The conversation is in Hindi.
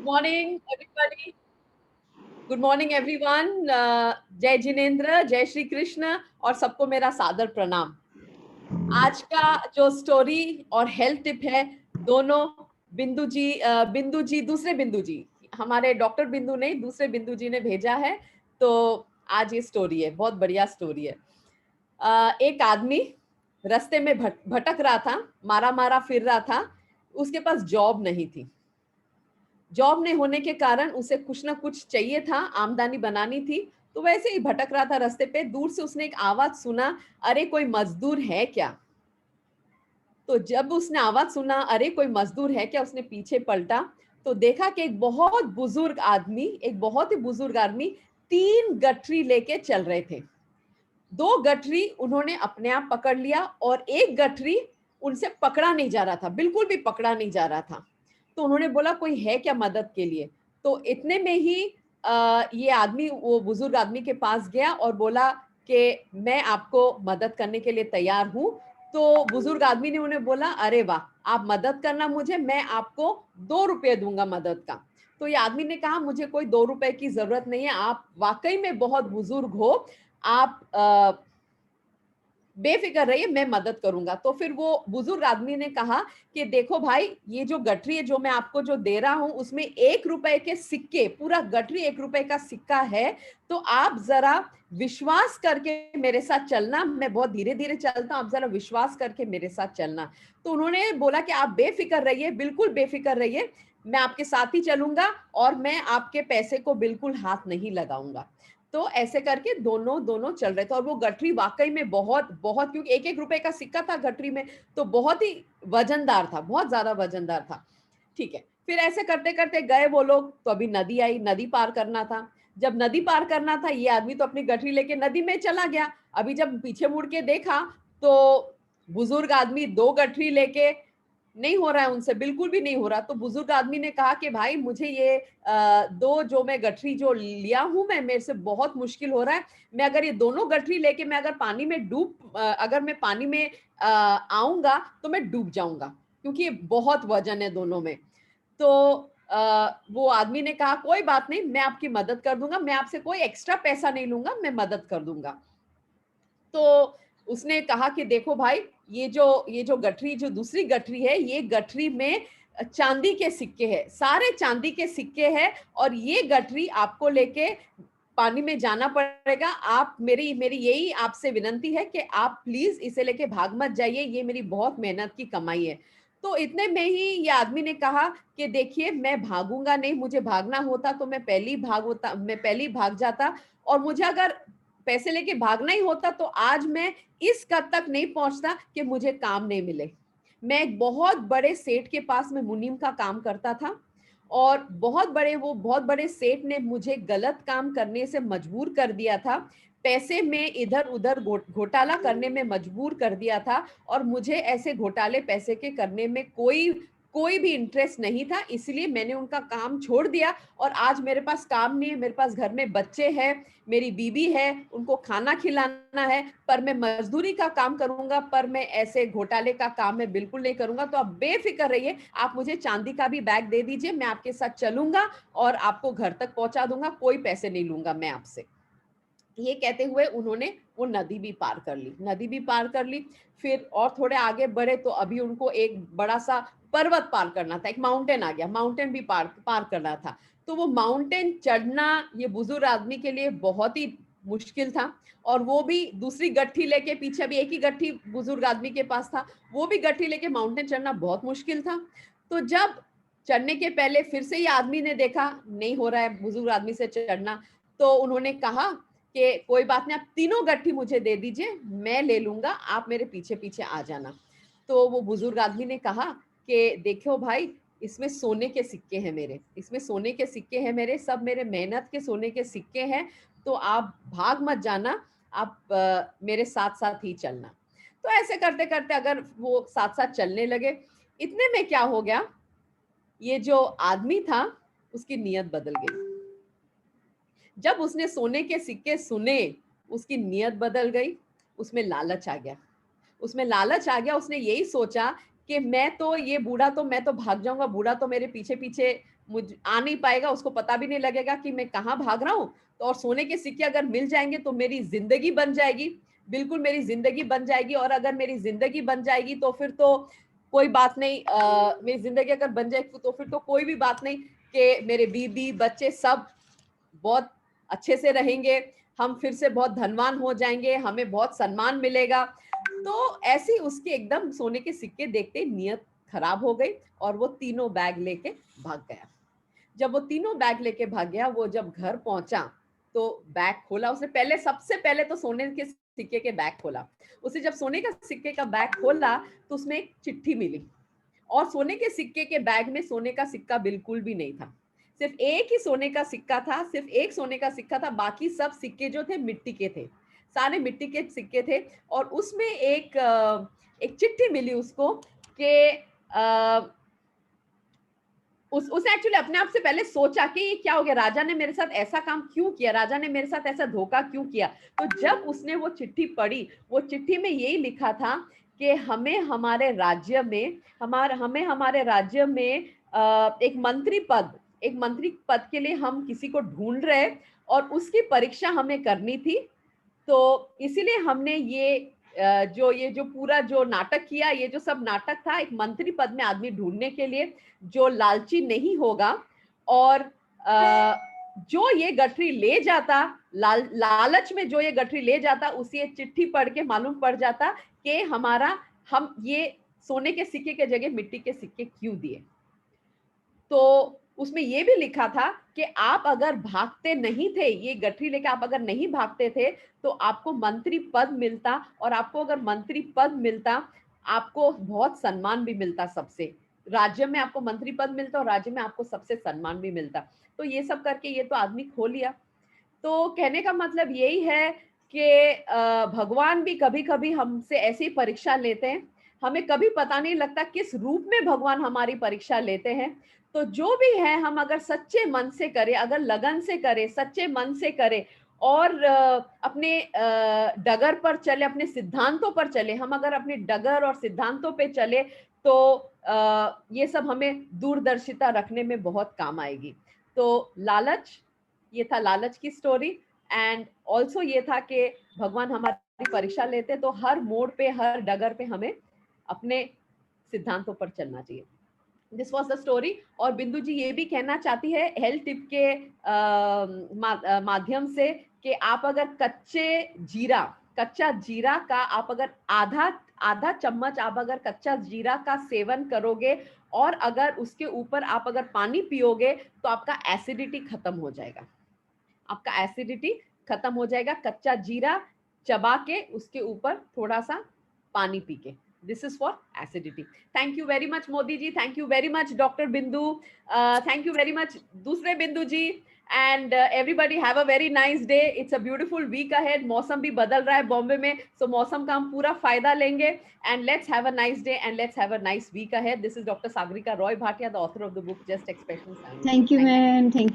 Morning everybody. Good morning everyone. जय जिनेंद्र, जय श्री कृष्ण और सबको मेरा सादर प्रणाम। आज का जो स्टोरी और हेल्थ टिप है, दोनों बिंदु जी दूसरे बिंदु जी, हमारे डॉक्टर बिंदु नहीं, दूसरे बिंदु जी ने भेजा है। तो आज ये स्टोरी है, बहुत बढ़िया स्टोरी है। एक आदमी रास्ते में भटक रहा था, मारा मारा फिर रहा था। उसके पास जॉब नहीं थी। जॉब नहीं होने के कारण उसे कुछ ना कुछ चाहिए था, आमदनी बनानी थी। तो वैसे ही भटक रहा था रास्ते पे। दूर से उसने एक आवाज सुना, अरे कोई मजदूर है क्या। तो जब उसने आवाज सुना, अरे कोई मजदूर है क्या, उसने पीछे पलटा तो देखा कि एक बहुत ही बुजुर्ग आदमी 3 गठरी लेके चल रहे थे। 2 गठरी उन्होंने अपने आप पकड़ लिया और एक गठरी उनसे पकड़ा नहीं जा रहा था, बिल्कुल भी पकड़ा नहीं जा रहा था। तो उन्होंने बोला कोई है क्या मदद के लिए। तो इतने में ही ये आदमी वो बुजुर्ग आदमी के पास गया और बोला कि मैं आपको मदद करने के लिए तैयार हूं। तो बुजुर्ग आदमी ने उन्हें बोला, अरे वाह, आप मदद करना मुझे, मैं आपको 2 रुपये दूंगा मदद का। तो ये आदमी ने कहा, मुझे कोई 2 रुपए की जरूरत नहीं है, आप वाकई में बहुत बुजुर्ग हो, आप बेफिक्र रहिए, मैं मदद करूंगा। तो फिर वो बुजुर्ग आदमी ने कहा कि देखो भाई, ये जो गठरी है जो मैं आपको जो दे रहा हूं, उसमें 1 रुपए के सिक्के, पूरा गठरी 1 रुपए का सिक्का है। तो आप जरा विश्वास करके मेरे साथ चलना, मैं बहुत धीरे धीरे चलता हूं, आप जरा विश्वास करके मेरे साथ चलना। तो उन्होंने बोला कि आप बेफिक्र रहिए, बिल्कुल बेफिक्र रहिए, मैं आपके साथ ही चलूंगा और मैं आपके पैसे को बिल्कुल हाथ नहीं लगाऊंगा। तो ऐसे करके दोनों दोनों चल रहे थे और वो गठरी वाकई में बहुत बहुत, क्योंकि 1-1 रुपए का सिक्का था गठरी में, तो बहुत ही वजनदार था, बहुत ज्यादा वजनदार था। ठीक है, फिर ऐसे करते करते गए वो लोग। तो अभी नदी आई, नदी पार करना था। जब नदी पार करना था, ये आदमी तो अपनी गठरी लेके नदी में चला गया। अभी जब पीछे मुड़ के देखा तो बुजुर्ग आदमी 2 गठरी लेके, नहीं हो रहा है उनसे, बिल्कुल भी नहीं हो रहा। तो बुजुर्ग आदमी ने कहा कि भाई मुझे ये दो जो मैं गठरी जो लिया हूं, मैं मेरे से बहुत मुश्किल हो रहा है। मैं अगर ये दोनों गठरी लेके मैं अगर पानी में अगर मैं पानी में आऊंगा तो मैं डूब जाऊंगा, क्योंकि ये बहुत वजन है दोनों में। तो वो आदमी ने कहा कोई बात नहीं, मैं आपकी मदद कर दूंगा, मैं आपसे कोई एक्स्ट्रा पैसा नहीं लूंगा, मैं मदद कर दूंगा। तो उसने कहा कि देखो भाई, ये जो गठरी, जो दूसरी गठरी है, ये गठरी में चांदी के सिक्के हैं, सारे चांदी के सिक्के हैं, और ये गठरी आपको लेके पानी में जाना पड़ेगा। आप मेरी मेरी यही आपसे विनंती है कि आप प्लीज इसे लेके भाग मत जाइए, ये मेरी बहुत मेहनत की कमाई है। तो इतने में ही ये आदमी ने कहा कि देखिए, मैं भागूंगा नहीं, मुझे भागना होता तो मैं पहले ही भाग जाता। और मुझे अगर पैसे लेके भागना ही होता तो आज मैं इस कद तक नहीं पहुंचता कि मुझे काम नहीं मिले। मैं एक बहुत बड़े सेठ के पास में मुनीम का काम करता था, और बहुत बड़े सेठ ने मुझे गलत काम करने से मजबूर कर दिया था, पैसे में इधर उधर घोटाला करने में मजबूर कर दिया था। और मुझे ऐसे घोटाले पैसे के करने में कोई कोई भी इंटरेस्ट नहीं था, इसलिए मैंने उनका काम छोड़ दिया। और आज मेरे पास काम नहीं है, मेरे पास घर में बच्चे हैं, मेरी बीवी है, उनको खाना खिलाना है, पर मैं मजदूरी का काम करूंगा, पर मैं ऐसे घोटाले का काम मैं बिल्कुल नहीं करूंगा। तो आप बेफिक्र रहिए, आप मुझे चांदी का भी बैग दे दीजिए, मैं आपके साथ चलूंगा और आपको घर तक पहुंचा दूंगा, कोई पैसे नहीं लूंगा मैं आपसे। ये कहते हुए उन्होंने वो नदी भी पार कर ली, नदी भी पार कर ली। फिर और थोड़े आगे बढ़े तो अभी उनको एक बड़ा सा पर्वत पार करना था, एक माउंटेन आ गया, माउंटेन भी पार पार करना था। तो वो माउंटेन चढ़ना ये बुजुर्ग आदमी के लिए बहुत ही मुश्किल था। और वो भी दूसरी गट्ठी लेके, पीछे अभी एक ही गट्ठी बुजुर्ग आदमी के पास था, वो भी गट्ठी लेके माउंटेन चढ़ना बहुत मुश्किल था। तो जब चढ़ने के पहले फिर से ये आदमी ने देखा नहीं हो रहा है बुजुर्ग आदमी से चढ़ना, तो उन्होंने कहा कि कोई बात नहीं, आप तीनों गट्ठी मुझे दे दीजिए, मैं ले लूंगा, आप मेरे पीछे पीछे आ जाना। तो वो बुजुर्ग आदमी ने कहा कि देखो भाई, इसमें सोने के सिक्के हैं मेरे, इसमें सोने के सिक्के हैं मेरे, सब मेरे मेहनत के सोने के सिक्के हैं। तो आप भाग मत जाना, आप मेरे साथ साथ ही चलना। तो ऐसे करते करते अगर वो साथ साथ चलने लगे, इतने में क्या हो गया, ये जो आदमी था उसकी नीयत बदल गई। जब उसने सोने के सिक्के सुने, उसकी नीयत बदल गई, उसमें लालच आ गया। उसमें लालच आ गया, उसने यही सोचा कि मैं तो भाग जाऊंगा, बूढ़ा तो मेरे पीछे पीछे मुझ आ नहीं पाएगा, उसको पता भी नहीं लगेगा कि मैं कहाँ भाग रहा हूँ। तो और सोने के सिक्के अगर मिल जाएँगे तो मेरी ज़िंदगी बन जाएगी, बिल्कुल मेरी ज़िंदगी बन जाएगी। और अगर मेरी ज़िंदगी बन जाएगी तो फिर तो कोई बात नहीं, मेरी ज़िंदगी अगर बन जाएगी तो फिर तो कोई भी बात नहीं कि मेरे बीवी, बच्चे सब बहुत अच्छे से रहेंगे, हम फिर से बहुत धनवान हो जाएँगे, हमें बहुत सम्मान मिलेगा। तो ऐसे ही उसके एकदम सोने के सिक्के देखते ही नीयत खराब हो गई और वो तीनों बैग लेके भाग गया। जब वो तीनों बैग लेके भाग गया, वो जब घर पहुंचा तो बैग खोला उसने, पहले सबसे पहले तो सोने के सिक्के के बैग खोला। उसे जब सोने का सिक्के का बैग खोला तो उसमें एक चिट्ठी मिली और सोने के सिक्के के बैग में सोने का सिक्का बिल्कुल भी नहीं था। सिर्फ एक ही सोने का सिक्का था, सिर्फ एक सोने का सिक्का था, बाकी सब सिक्के जो थे मिट्टी के थे। सारे मिट्टी के सिक्के थे और उसमें एक चिट्ठी मिली उसको कि अ, उसने एक्चुअली अपने आप से पहले सोचा कि ये क्या हो गया, राजा ने मेरे साथ ऐसा काम क्यों किया, राजा ने मेरे साथ ऐसा धोखा क्यों किया। तो जब उसने वो चिट्ठी पढ़ी, वो चिट्ठी में यही लिखा था कि हमें हमारे राज्य में एक मंत्री पद के लिए हम किसी को ढूंढ रहे और उसकी परीक्षा हमें करनी थी। तो इसीलिए हमने ये जो पूरा जो नाटक किया, ये जो सब नाटक था एक मंत्री पद में आदमी ढूंढने के लिए जो लालची नहीं होगा और जो ये गठरी ले जाता, लालच में जो ये गठरी ले जाता, उसे ये चिट्ठी पढ़ के मालूम पड़ जाता कि हम ये सोने के सिक्के के जगह मिट्टी के सिक्के क्यों दिए। तो उसमें ये भी लिखा था कि आप अगर भागते नहीं थे, ये गठरी लेके आप अगर नहीं भागते थे, तो आपको मंत्री पद मिलता और आपको अगर मंत्री पद मिलता, आपको बहुत सम्मान भी मिलता सबसे। राज्य में आपको मंत्री पद मिलता और राज्य में आपको सबसे सम्मान भी मिलता। तो ये सब करके ये तो आदमी खो लिया। तो कहने का मतलब यही है कि भगवान भी कभी-कभी हमसे ऐसी परीक्षा लेते हैं। हमें कभी पता नहीं लगता किस रूप में भगवान हमारी परीक्षा लेते हैं। तो जो भी है हम अगर सच्चे मन से करें, अगर लगन से करें, सच्चे मन से करें और अपने डगर पर चले, अपने सिद्धांतों पर चले, हम अगर अपने डगर और सिद्धांतों पे चले तो ये सब हमें दूरदर्शिता रखने में बहुत काम आएगी। तो ये था लालच की स्टोरी एंड ऑल्सो ये था कि भगवान हमारी परीक्षा लेते तो हर मोड़ पे, हर डगर पे हमें अपने सिद्धांतों पर चलना चाहिए। This was the story. और बिंदु जी ये भी कहना चाहती है हेल्थ टिप के माध्यम से कि आप अगर कच्चा जीरा का आप अगर आधा आधा चम्मच आप अगर कच्चा जीरा का सेवन करोगे और अगर उसके ऊपर आप अगर पानी पियोगे तो आपका एसिडिटी खत्म हो जाएगा। आपका एसिडिटी खत्म हो जाएगा कच्चा जीरा चबा के उसके ऊपर थोड़ा सा पानी पी के। This is for acidity. Thank you very much Modi ji, thank you very much doctor Bindu, thank you very much दूसरे Bindu ji and everybody have a very nice day. It's a beautiful week ahead. मौसम भी बदल रहा है बॉम्बे में, सो मौसम का हम पूरा फायदा लेंगे and let's have a nice day and let's have a nice week ahead. This is doctor Sagarika Roy Bhatia, the author of the book just expressions. Thank you thank you. Ma'am, thank